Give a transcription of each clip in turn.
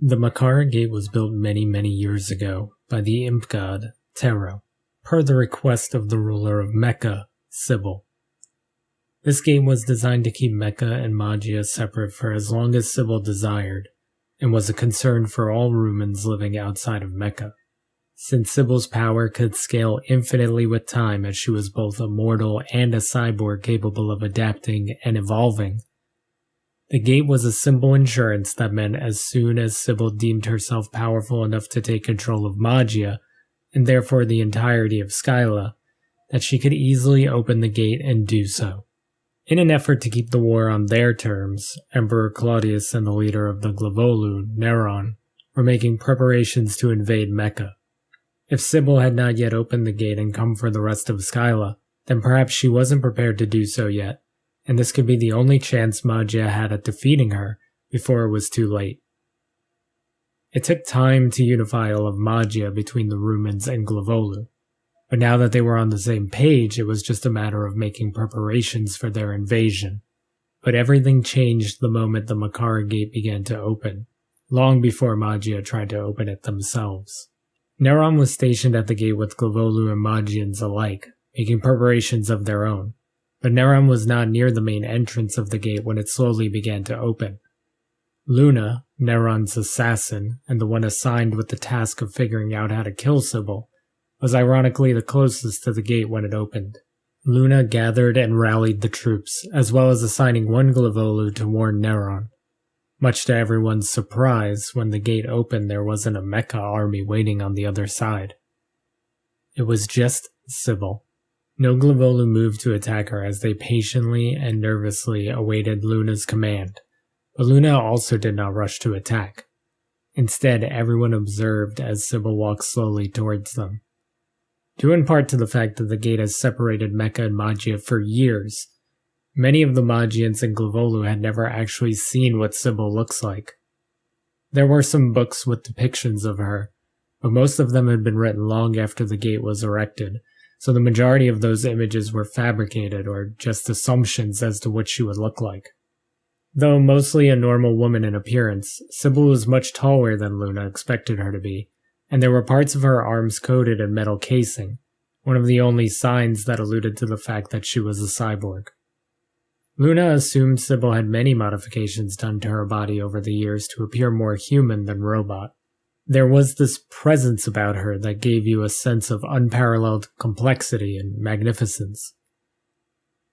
The Makara Gate was built many years ago by the imp god Tero, per the request of the ruler of Mecca, Sybil. This gate was designed to keep Mecca and Magia separate for as long as Sybil desired, and was a concern for all Rumans living outside of Mecca. Since Sybil's power could scale infinitely with time as she was both a mortal and a cyborg capable of adapting and evolving, the gate was a simple insurance that meant as soon as Sybil deemed herself powerful enough to take control of Magia, and therefore the entirety of Skyla, that she could easily open the gate and do so. In an effort to keep the war on their terms, Emperor Claudius and the leader of the Glivolu, Neron, were making preparations to invade Mecca. If Sybil had not yet opened the gate and come for the rest of Skyla, then perhaps she wasn't prepared to do so yet, and this could be the only chance Magia had at defeating her before it was too late. It took time to unify all of Magia between the Rumans and Glivolu, but now that they were on the same page, it was just a matter of making preparations for their invasion. But everything changed the moment the Makara Gate began to open, long before Magia tried to open it themselves. Neron was stationed at the gate with Glivolu and Magians alike, making preparations of their own. But Neron was not near the main entrance of the gate when it slowly began to open. Luna, Neron's assassin, and the one assigned with the task of figuring out how to kill Sybil, was ironically the closest to the gate when it opened. Luna gathered and rallied the troops, as well as assigning one Glivolu to warn Neron. Much to everyone's surprise, when the gate opened there wasn't a mecha army waiting on the other side. It was just Sybil. No Glivolu moved to attack her as they patiently and nervously awaited Luna's command, but Luna also did not rush to attack. Instead, everyone observed as Sybil walked slowly towards them. Due in part to the fact that the gate has separated Mecca and Magia for years, many of the Magians and Glivolu had never actually seen what Sybil looks like. There were some books with depictions of her, but most of them had been written long after the gate was erected, so the majority of those images were fabricated or just assumptions as to what she would look like. Though mostly a normal woman in appearance, Sybil was much taller than Luna expected her to be, and there were parts of her arms coated in metal casing, one of the only signs that alluded to the fact that she was a cyborg. Luna assumed Sybil had many modifications done to her body over the years to appear more human than robot. There was this presence about her that gave you a sense of unparalleled complexity and magnificence.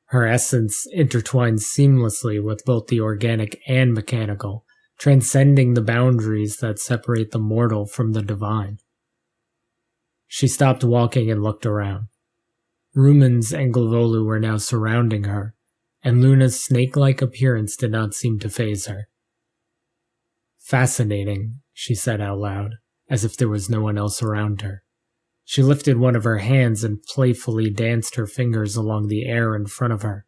Her essence intertwined seamlessly with both the organic and mechanical, transcending the boundaries that separate the mortal from the divine. She stopped walking and looked around. Rumans and Glivolu were now surrounding her, and Luna's snake-like appearance did not seem to faze her. "Fascinating," she said out loud, as if there was no one else around her. She lifted one of her hands and playfully danced her fingers along the air in front of her.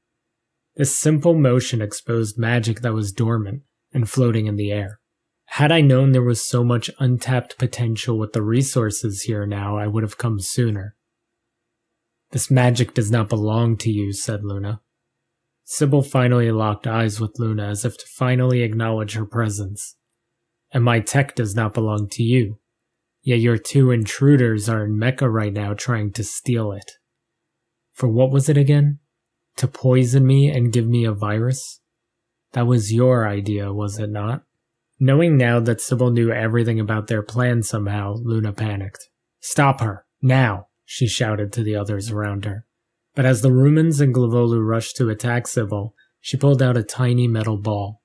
This simple motion exposed magic that was dormant and floating in the air. Had I known there was so much untapped potential with the resources here now, I would have come sooner. "This magic does not belong to you," said Luna. Sybil finally locked eyes with Luna as if to finally acknowledge her presence. "And my tech does not belong to you. Yet your two intruders are in Mecca right now trying to steal it. For what was it again? To poison me and give me a virus? That was your idea, was it not?" Knowing now that Sybil knew everything about their plan somehow, Luna panicked. "Stop her, now!" she shouted to the others around her. But as the Rumans and Glivolu rushed to attack Sybil, she pulled out a tiny metal ball.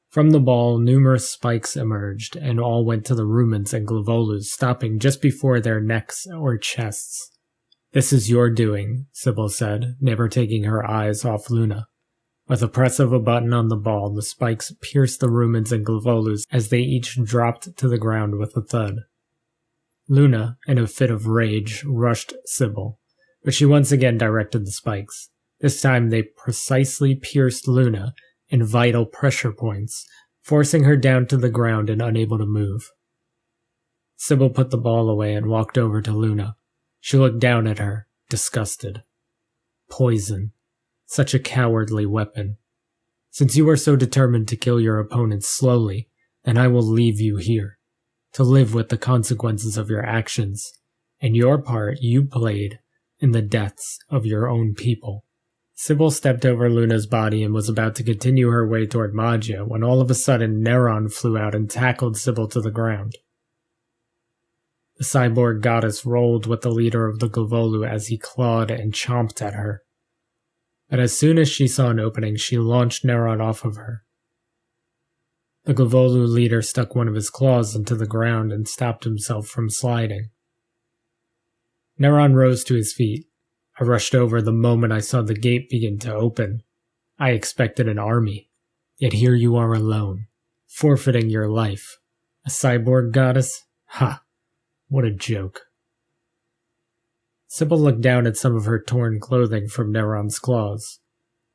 From the ball, numerous spikes emerged, and all went to the Rumans and Glivolu, stopping just before their necks or chests. "This is your doing," Sybil said, never taking her eyes off Luna. With a press of a button on the ball, the spikes pierced the Rumans and Glivolu as they each dropped to the ground with a thud. Luna, in a fit of rage, rushed Sybil, but she once again directed the spikes. This time they precisely pierced Luna in vital pressure points, forcing her down to the ground and unable to move. Sybil put the ball away and walked over to Luna. She looked down at her, disgusted. Poison. Such a cowardly weapon. Since you are so determined to kill your opponents slowly, then I will leave you here, to live with the consequences of your actions, and your part you played in the deaths of your own people. Sybil stepped over Luna's body and was about to continue her way toward Magia when all of a sudden Neron flew out and tackled Sybil to the ground. The cyborg goddess rolled with the leader of the Glivolu as he clawed and chomped at her. But as soon as she saw an opening, she launched Neron off of her. The Glivolu leader stuck one of his claws into the ground and stopped himself from sliding. Neron rose to his feet. I rushed over the moment I saw the gate begin to open. I expected an army, yet here you are alone, forfeiting your life. A cyborg goddess? Ha! What a joke. Sybil looked down at some of her torn clothing from Neron's claws.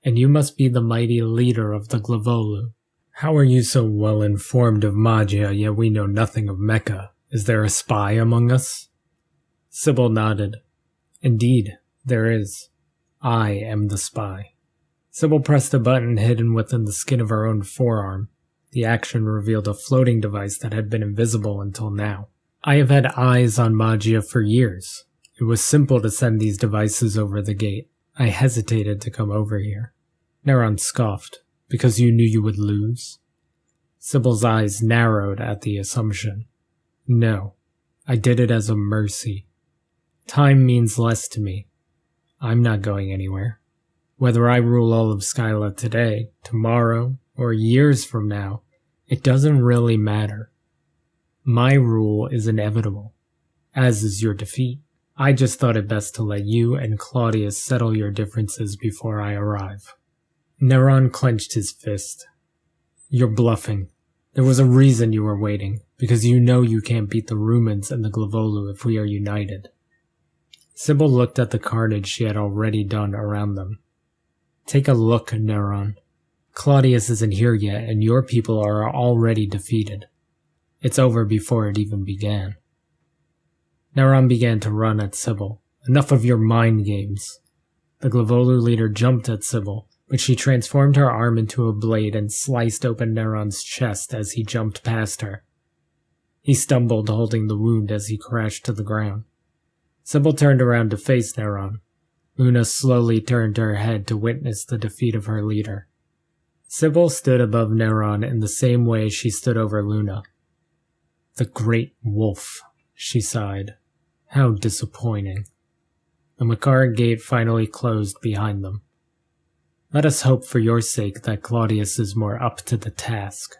And you must be the mighty leader of the Glivolu. How are you so well informed of Magia, yet we know nothing of Mecha? Is there a spy among us? Sybil nodded. Indeed, there is. I am the spy. Sybil pressed a button hidden within the skin of her own forearm. The action revealed a floating device that had been invisible until now. I have had eyes on Magia for years. It was simple to send these devices over the gate. I hesitated to come over here. Neron scoffed. Because you knew you would lose? Sybil's eyes narrowed at the assumption. No, I did it as a mercy. Time means less to me. I'm not going anywhere. Whether I rule all of Skyla today, tomorrow, or years from now, it doesn't really matter. My rule is inevitable, as is your defeat. I just thought it best to let you and Claudius settle your differences before I arrive. Neron clenched his fist. You're bluffing. There was a reason you were waiting, because you know you can't beat the Rumans and the Glivolu if we are united. Sybil looked at the carnage she had already done around them. Take a look, Neron. Claudius isn't here yet, and your people are already defeated. It's over before it even began. Neron began to run at Sybil. Enough of your mind games. The Glivolu leader jumped at Sybil, but she transformed her arm into a blade and sliced open Neron's chest as he jumped past her. He stumbled, holding the wound as he crashed to the ground. Sybil turned around to face Neron. Luna slowly turned her head to witness the defeat of her leader. Sybil stood above Neron in the same way she stood over Luna. The great wolf, she sighed. How disappointing. The Makar gate finally closed behind them. Let us hope for your sake that Claudius is more up to the task.